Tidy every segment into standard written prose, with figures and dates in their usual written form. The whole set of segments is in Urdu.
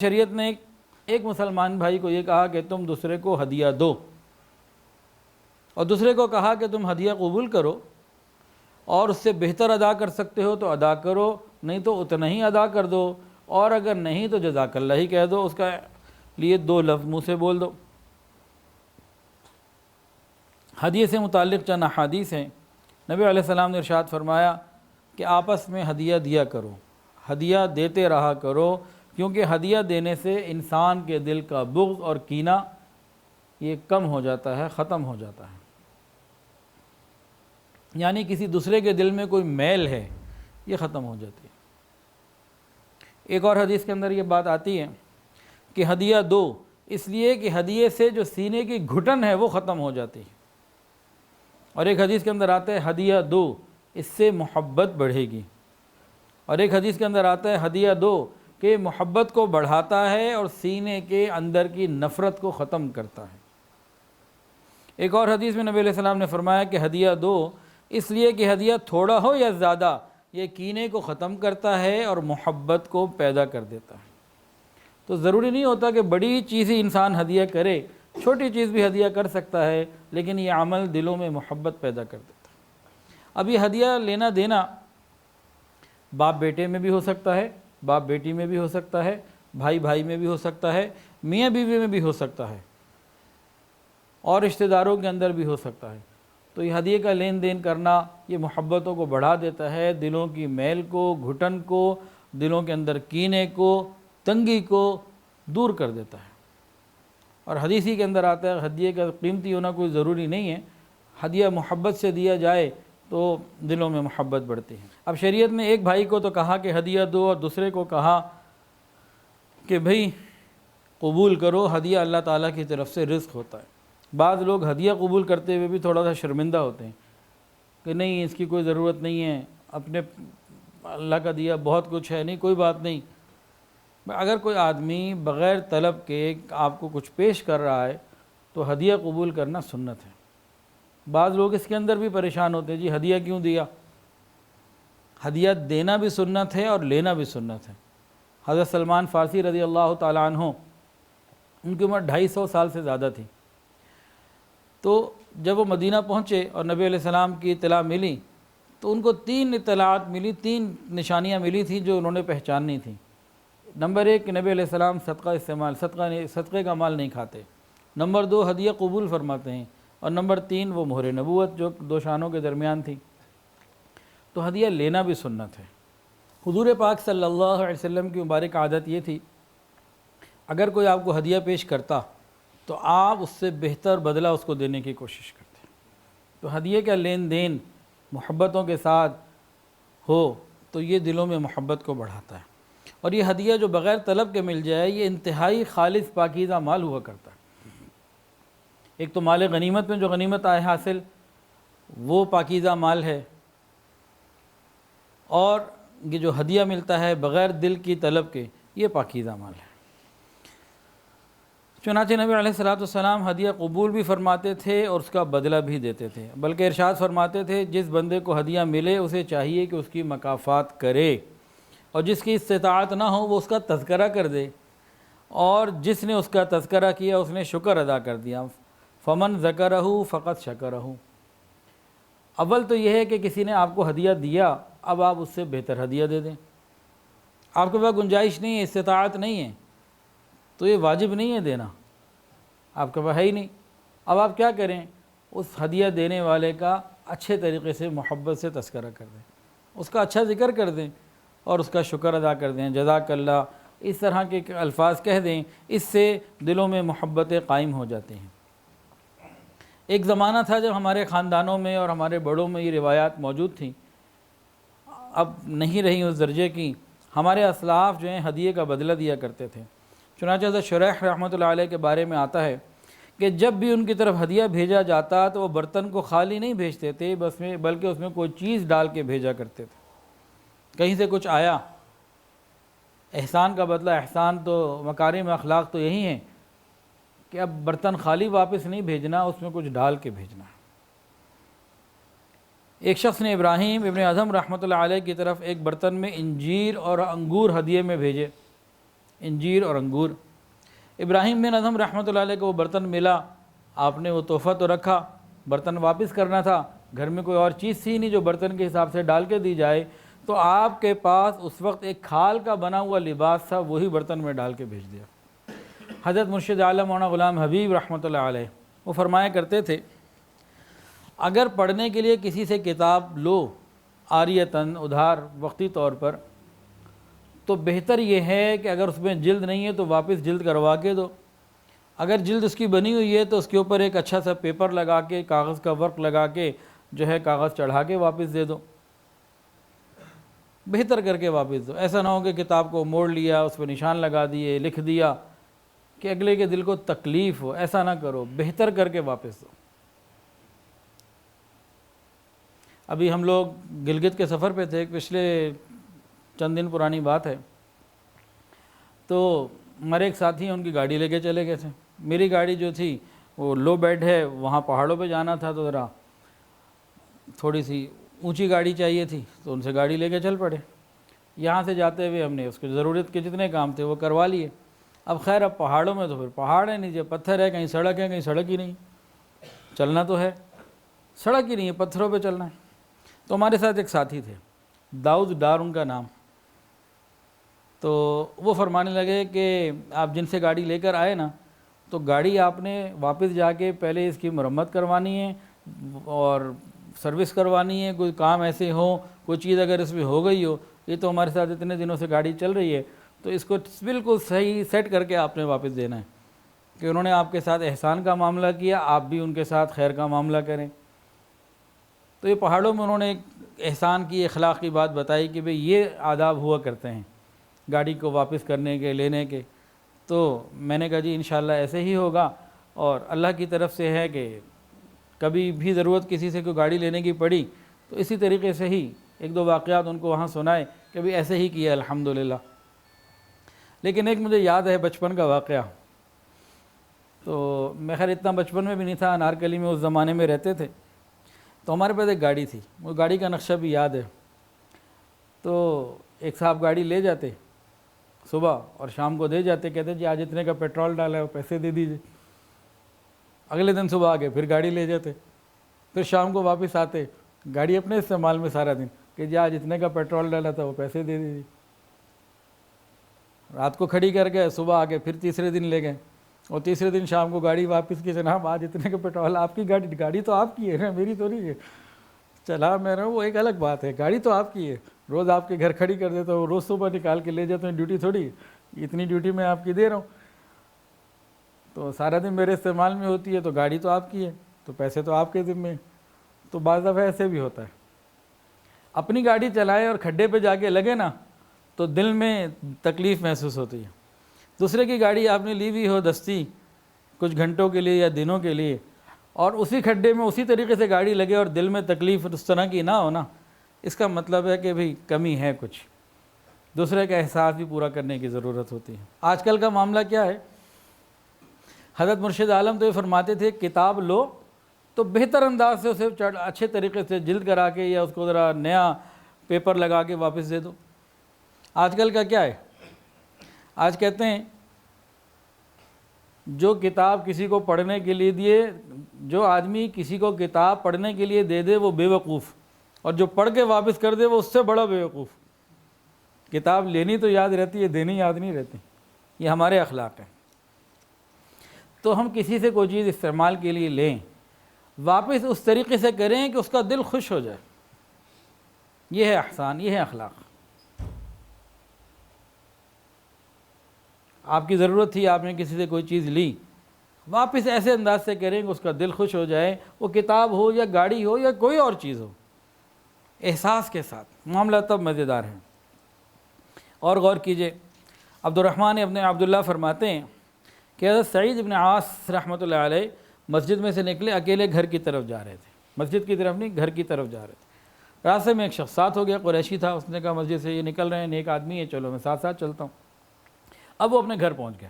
شریعت نے ایک مسلمان بھائی کو یہ کہا کہ تم دوسرے کو ہدیہ دو، اور دوسرے کو کہا کہ تم ہدیہ قبول کرو، اور اس سے بہتر ادا کر سکتے ہو تو ادا کرو، نہیں تو اتنا ہی ادا کر دو، اور اگر نہیں تو جزاک اللہ ہی کہہ دو، اس کا لیے دو لفظ منہ سے بول دو۔ ہدیے سے متعلق چند احادیث ہیں۔ نبی علیہ السلام نے ارشاد فرمایا کہ آپس میں ہدیہ دیا کرو، ہدیہ دیتے رہا کرو، کیونکہ ہدیہ دینے سے انسان کے دل کا بغض اور کینہ یہ کم ہو جاتا ہے، ختم ہو جاتا ہے۔ یعنی کسی دوسرے کے دل میں کوئی میل ہے یہ ختم ہو جاتی ہے۔ ایک اور حدیث کے اندر یہ بات آتی ہے کہ ہدیہ دو، اس لیے کہ ہدیے سے جو سینے کی گھٹن ہے وہ ختم ہو جاتی ہے۔ اور ایک حدیث کے اندر آتا ہے ہدیہ دو، اس سے محبت بڑھے گی۔ اور ایک حدیث کے اندر آتا ہے ہدیہ دو کہ محبت کو بڑھاتا ہے اور سینے کے اندر کی نفرت کو ختم کرتا ہے۔ ایک اور حدیث میں نبی علیہ السلام نے فرمایا کہ ہدیہ دو، اس لیے کہ ہدیہ تھوڑا ہو یا زیادہ یہ کینے کو ختم کرتا ہے اور محبت کو پیدا کر دیتا ہے۔ تو ضروری نہیں ہوتا کہ بڑی چیز ہی انسان ہدیہ کرے، چھوٹی چیز بھی ہدیہ کر سکتا ہے، لیکن یہ عمل دلوں میں محبت پیدا کر دیتا ہے۔ اب یہ ہدیہ لینا دینا باپ بیٹے میں بھی ہو سکتا ہے، باپ بیٹی میں بھی ہو سکتا ہے، بھائی بھائی میں بھی ہو سکتا ہے، میاں بیوی میں بھی ہو سکتا ہے، اور رشتہ داروں کے اندر بھی ہو سکتا ہے۔ تو یہ ہدیے کا لین دین کرنا یہ محبتوں کو بڑھا دیتا ہے، دلوں کی میل کو، گھٹن کو، دلوں کے اندر کینے کو، تنگی کو دور کر دیتا ہے۔ اور حدیث ہی کے اندر آتا ہے ہدیے کا قیمتی ہونا کوئی ضروری نہیں ہے، ہدیہ محبت سے دیا جائے تو دلوں میں محبت بڑھتی ہے۔ اب شریعت نے ایک بھائی کو تو کہا کہ ہدیہ دو، اور دوسرے کو کہا کہ بھئی قبول کرو، ہدیہ اللہ تعالیٰ کی طرف سے رزق ہوتا ہے۔ بعض لوگ ہدیہ قبول کرتے ہوئے بھی تھوڑا سا شرمندہ ہوتے ہیں کہ نہیں اس کی کوئی ضرورت نہیں ہے، اپنے اللہ کا دیا بہت کچھ ہے، نہیں کوئی بات نہیں۔ اگر کوئی آدمی بغیر طلب کے آپ کو کچھ پیش کر رہا ہے تو ہدیہ قبول کرنا سنت ہے۔ بعض لوگ اس کے اندر بھی پریشان ہوتے ہیں، جی ہدیہ کیوں دیا؟ ہدیہ دینا بھی سنت ہے اور لینا بھی سنت ہے۔ حضرت سلمان فارسی رضی اللہ تعالیٰ عنہ، ان کی عمر 250 سال سے زیادہ تھی، تو جب وہ مدینہ پہنچے اور نبی علیہ السلام کی اطلاع ملی تو ان کو 3 اطلاعات ملی، 3 نشانیاں ملی تھیں جو انہوں نے پہچاننی تھیں۔ نمبر 1 کہ نبی علیہ السلام صدقے کا مال نہیں کھاتے، نمبر 2 ہدیہ قبول فرماتے ہیں، اور نمبر 3 وہ مہر نبوت جو 2 شانوں کے درمیان تھی۔ تو ہدیہ لینا بھی سنت ہے۔ حضور پاک صلی اللہ علیہ وسلم کی مبارک عادت یہ تھی، اگر کوئی آپ کو ہدیہ پیش کرتا تو آپ اس سے بہتر بدلہ اس کو دینے کی کوشش کرتے۔ تو ہدیے کا لین دین محبتوں کے ساتھ ہو تو یہ دلوں میں محبت کو بڑھاتا ہے۔ اور یہ ہدیہ جو بغیر طلب کے مل جائے یہ انتہائی خالص پاکیزہ مال ہوا کرتا ہے۔ ایک تو مال غنیمت میں جو غنیمت آئے حاصل وہ پاکیزہ مال ہے، اور یہ جو ہدیہ ملتا ہے بغیر دل کی طلب کے یہ پاکیزہ مال ہے۔ چنانچہ نبی علیہ السلام ہدیہ قبول بھی فرماتے تھے اور اس کا بدلہ بھی دیتے تھے، بلکہ ارشاد فرماتے تھے جس بندے کو ہدیہ ملے اسے چاہیے کہ اس کی مکافات کرے، اور جس کی استطاعت نہ ہو وہ اس کا تذکرہ کر دے، اور جس نے اس کا تذکرہ کیا اس نے شکر ادا کر دیا۔ فمن ذکرہ فقط شکرہ۔ اول تو یہ ہے کہ کسی نے آپ کو ہدیہ دیا، اب آپ اس سے بہتر ہدیہ دے دیں۔ آپ کے پاس گنجائش نہیں ہے، استطاعت نہیں ہے تو یہ واجب نہیں ہے دینا، آپ کے پاس ہے ہی نہیں۔ اب آپ کیا کریں؟ اس ہدیہ دینے والے کا اچھے طریقے سے محبت سے تذکرہ کر دیں، اس کا اچھا ذکر کر دیں اور اس کا شکر ادا کر دیں، جزاک اللہ، اس طرح کے الفاظ کہہ دیں، اس سے دلوں میں محبتیں قائم ہو جاتی ہیں۔ ایک زمانہ تھا جب ہمارے خاندانوں میں اور ہمارے بڑوں میں یہ روایات موجود تھیں، اب نہیں رہی اس درجے کی۔ ہمارے اسلاف جو ہیں ہدیے کا بدلہ دیا کرتے تھے۔ چنانچہ حضرت شریح رحمۃ اللہ علیہ کے بارے میں آتا ہے کہ جب بھی ان کی طرف ہدیہ بھیجا جاتا تو وہ برتن کو خالی نہیں بھیجتے تھے، بلکہ اس میں کوئی چیز ڈال کے بھیجا کرتے تھے۔ کہیں سے کچھ آیا، احسان کا بدلہ احسان، تو مکارم اخلاق تو یہی ہیں کہ اب برتن خالی واپس نہیں بھیجنا، اس میں کچھ ڈال کے بھیجنا۔ ایک شخص نے ابراہیم ابن اعظم رحمۃ اللہ علیہ کی طرف ایک برتن میں انجیر اور انگور ہدیے میں بھیجے، انجیر اور انگور۔ ابراہیم بن ادھم رحمۃ اللہ علیہ کو وہ برتن ملا، آپ نے وہ تحفہ تو رکھا، برتن واپس کرنا تھا، گھر میں کوئی اور چیز تھی نہیں جو برتن کے حساب سے ڈال کے دی جائے، تو آپ کے پاس اس وقت ایک کھال کا بنا ہوا لباس تھا، وہی برتن میں ڈال کے بھیج دیا۔ حضرت مرشد عالم مولانا غلام حبیب رحمۃ اللہ علیہ وہ فرمایا کرتے تھے، اگر پڑھنے کے لیے کسی سے کتاب لو عاریتاً ادھار وقتی طور پر، تو بہتر یہ ہے کہ اگر اس میں جلد نہیں ہے تو واپس جلد کروا کے دو، اگر جلد اس کی بنی ہوئی ہے تو اس کے اوپر ایک اچھا سا پیپر لگا کے، کاغذ کا ورق لگا کے جو ہے کاغذ چڑھا کے واپس دے دو، بہتر کر کے واپس دو۔ ایسا نہ ہو کہ کتاب کو موڑ لیا، اس پہ نشان لگا دیے، لکھ دیا کہ اگلے کے دل کو تکلیف ہو، ایسا نہ کرو، بہتر کر کے واپس دو۔ ابھی ہم لوگ گلگت کے سفر پہ تھے، پچھلے چند دن پرانی بات ہے، تو ہمارے ایک ساتھی ہیں، ان کی گاڑی لے کے چلے گئے تھے۔ میری گاڑی جو تھی وہ لو بیڈ ہے، وہاں پہاڑوں پہ جانا تھا تو ذرا تھوڑی سی اونچی گاڑی چاہیے تھی، تو ان سے گاڑی لے کے چل پڑے۔ یہاں سے جاتے ہوئے ہم نے اس کی ضرورت کے جتنے کام تھے وہ کروا لیے۔ اب خیر اب پہاڑوں میں تو پھر پہاڑ ہے، نیچے پتھر ہے، کہیں سڑک ہے، کہیں سڑک ہی نہیں، چلنا تو ہے، سڑک ہی نہیں ہے، پتھروں پہ چلنا ہے۔ تو ہمارے ساتھ ایک ساتھی تھے، داؤد ڈار ان کا نام، تو وہ فرمانے لگے کہ آپ جن سے گاڑی لے کر آئے نا، تو گاڑی آپ نے واپس جا کے پہلے اس کی مرمت کروانی ہے اور سروس کروانی ہے، کوئی کام ایسے ہو، کوئی چیز اگر اس میں ہو گئی ہو، یہ تو ہمارے ساتھ اتنے دنوں سے گاڑی چل رہی ہے، تو اس کو بالکل صحیح سیٹ کر کے آپ نے واپس دینا ہے، کہ انہوں نے آپ کے ساتھ احسان کا معاملہ کیا، آپ بھی ان کے ساتھ خیر کا معاملہ کریں۔ تو یہ پہاڑوں میں انہوں نے ایک احسان کی، اخلاق کی بات بتائی کہ بھئی یہ آداب ہوا کرتے ہیں گاڑی کو واپس کرنے کے، لینے کے۔ تو میں نے کہا جی انشاءاللہ ایسے ہی ہوگا، اور اللہ کی طرف سے ہے کہ کبھی بھی ضرورت کسی سے کوئی گاڑی لینے کی پڑی تو اسی طریقے سے ہی ایک دو واقعات ان کو وہاں سنائے کہ بھی ایسے ہی کیا الحمدللہ۔ لیکن ایک مجھے یاد ہے بچپن کا واقعہ، تو میں خیر اتنا بچپن میں بھی نہیں تھا، انارکلی میں اس زمانے میں رہتے تھے، تو ہمارے پاس ایک گاڑی تھی، وہ گاڑی کا نقشہ بھی یاد ہے۔ تو ایک صاحب گاڑی لے جاتے صبح اور شام کو دے جاتے، کہتے جی آج اتنے کا پیٹرول ڈالا ہے، وہ پیسے دے دیجیے۔ اگلے دن صبح آگے پھر گاڑی لے جاتے، پھر شام کو واپس آتے، گاڑی اپنے استعمال میں سارا دن، کہ جی آج اتنے کا پیٹرول ڈالا تھا، وہ پیسے دے دیجیے۔ رات کو کھڑی کر گئے، صبح آگے پھر تیسرے دن لے گئے، اور تیسرے دن شام کو گاڑی واپس کی، جناب آج اتنے کا پیٹرول، آپ کی گاڑی تو آپ کی ہے نا، میری تو نہیں ہے۔ چلا میں نے وہ ایک الگ بات ہے، گاڑی تو آپ کی ہے، روز آپ کے گھر کھڑی کر دیتا ہوں، روز صبح نکال کے لے جاتا ہوں، ڈیوٹی تھوڑی، اتنی ڈیوٹی میں آپ کی دے رہا ہوں، تو سارا دن میرے استعمال میں ہوتی ہے، تو گاڑی تو آپ کی ہے، تو پیسے تو آپ کے ذمے ہیں۔ تو بعض دفعہ ایسے بھی ہوتا ہے، اپنی گاڑی چلائے اور کھڈے پہ جا کے لگے نا تو دل میں تکلیف محسوس ہوتی ہے۔ دوسرے کی گاڑی آپ نے لی ہوئی ہو دستی کچھ گھنٹوں کے لیے یا دنوں کے لیے، اور اسی کھڈے میں اسی طریقے سے گاڑی لگے اور دل میں تکلیف اس طرح کی نہ ہو نا، اس کا مطلب ہے کہ بھئی کمی ہے، کچھ دوسرے کا احساس بھی پورا کرنے کی ضرورت ہوتی ہے۔ آج کل کا معاملہ کیا ہے، حضرت مرشد عالم تو یہ فرماتے تھے کتاب لو تو بہتر انداز سے اسے اچھے طریقے سے جلد کرا کے یا اس کو ذرا نیا پیپر لگا کے واپس دے دو۔ آج کل کا کیا ہے، آج کہتے ہیں جو کتاب کسی کو پڑھنے کے لیے دیے، جو آدمی کسی کو کتاب پڑھنے کے لیے دے دے وہ بے وقوف، اور جو پڑھ کے واپس کر دے وہ اس سے بڑا بے وقوف۔ کتاب لینی تو یاد رہتی ہے، دینی یاد نہیں رہتی، یہ ہمارے اخلاق ہیں۔ تو ہم کسی سے کوئی چیز استعمال کے لیے لیں، واپس اس طریقے سے کریں کہ اس کا دل خوش ہو جائے، یہ ہے احسان، یہ ہے اخلاق۔ آپ کی ضرورت تھی، آپ نے کسی سے کوئی چیز لی، واپس ایسے انداز سے کریں کہ اس کا دل خوش ہو جائے، وہ کتاب ہو یا گاڑی ہو یا کوئی اور چیز ہو، احساس کے ساتھ معاملہ تب مزیدار ہے۔ اور غور کیجئے، عبد الرحمن ابن عبداللہ فرماتے ہیں کہ حضرت سعید ابن عاص رحمۃ اللہ علیہ مسجد میں سے نکلے، اکیلے گھر کی طرف جا رہے تھے، مسجد کی طرف نہیں، گھر کی طرف جا رہے تھے۔ راستے میں ایک شخص ساتھ ہو گیا، قریشی تھا، اس نے کہا مسجد سے یہ نکل رہے ہیں، نیک آدمی ہے، چلو میں ساتھ ساتھ چلتا ہوں۔ اب وہ اپنے گھر پہنچ گیا،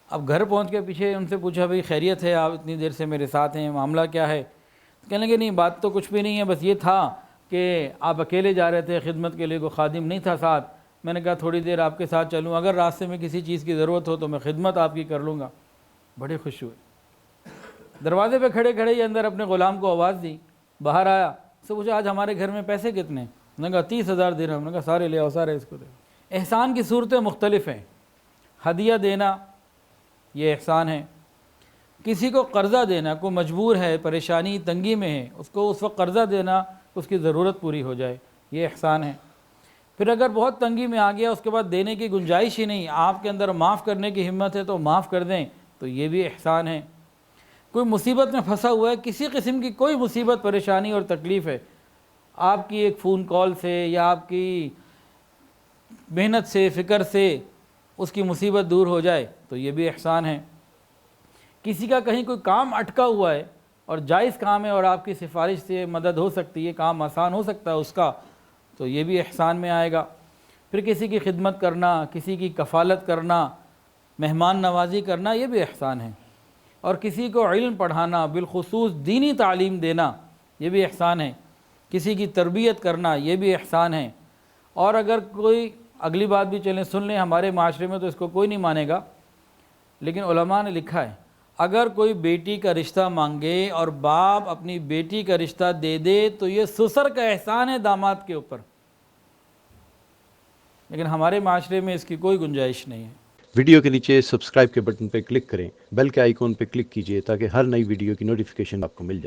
اب گھر پہنچ کے پیچھے ان سے پوچھا بھئی خیریت ہے، آپ اتنی دیر سے میرے ساتھ ہیں، معاملہ کیا ہے؟ کہنے لگے نہیں بات تو کچھ بھی نہیں ہے، بس یہ تھا کہ آپ اکیلے جا رہے تھے، خدمت کے لیے کوئی خادم نہیں تھا ساتھ، میں نے کہا تھوڑی دیر آپ کے ساتھ چلوں, اگر راستے میں کسی چیز کی ضرورت ہو تو میں خدمت آپ کی کر لوں گا. بڑے خوش ہوئے. دروازے پہ کھڑے کھڑے ہی اندر اپنے غلام کو آواز دی, باہر آیا, اس سے پوچھا آج ہمارے گھر میں پیسے کتنے ہیں؟ میں نے کہا 30,000 درہم. میں نے کہا سارے لے آؤ, سارے اس کو دے. احسان کی صورتیں مختلف ہیں. ہدیہ دینا یہ احسان ہے. کسی کو قرضہ دینا, کوئی مجبور ہے, پریشانی تنگی میں ہے, اس کو اس وقت قرضہ دینا اس کی ضرورت پوری ہو جائے, یہ احسان ہے. پھر اگر بہت تنگی میں آ گیا, اس کے بعد دینے کی گنجائش ہی نہیں, آپ کے اندر معاف کرنے کی ہمت ہے تو معاف کر دیں, تو یہ بھی احسان ہے. کوئی مصیبت میں پھنسا ہوا ہے, کسی قسم کی کوئی مصیبت پریشانی اور تکلیف ہے, آپ کی ایک فون کال سے یا آپ کی محنت سے فکر سے اس کی مصیبت دور ہو جائے تو یہ بھی احسان ہے. کسی کا کہیں کوئی کام اٹکا ہوا ہے اور جائز کام ہے اور آپ کی سفارش سے مدد ہو سکتی ہے, کام آسان ہو سکتا ہے اس کا, تو یہ بھی احسان میں آئے گا. پھر کسی کی خدمت کرنا, کسی کی کفالت کرنا, مہمان نوازی کرنا, یہ بھی احسان ہے. اور کسی کو علم پڑھانا, بالخصوص دینی تعلیم دینا, یہ بھی احسان ہے. کسی کی تربیت کرنا, یہ بھی احسان ہے. اور اگر کوئی, اگلی بات بھی چلیں سن لیں, ہمارے معاشرے میں تو اس کو کوئی نہیں مانے گا, لیکن علماء نے لکھا ہے اگر کوئی بیٹی کا رشتہ مانگے اور باپ اپنی بیٹی کا رشتہ دے دے تو یہ سسر کا احسان ہے داماد کے اوپر. لیکن ہمارے معاشرے میں اس کی کوئی گنجائش نہیں ہے. ویڈیو کے نیچے سبسکرائب کے بٹن پہ کلک کریں, بیل کے آئیکن پہ کلک کیجئے تاکہ ہر نئی ویڈیو کی نوٹیفیکیشن آپ کو مل جائے.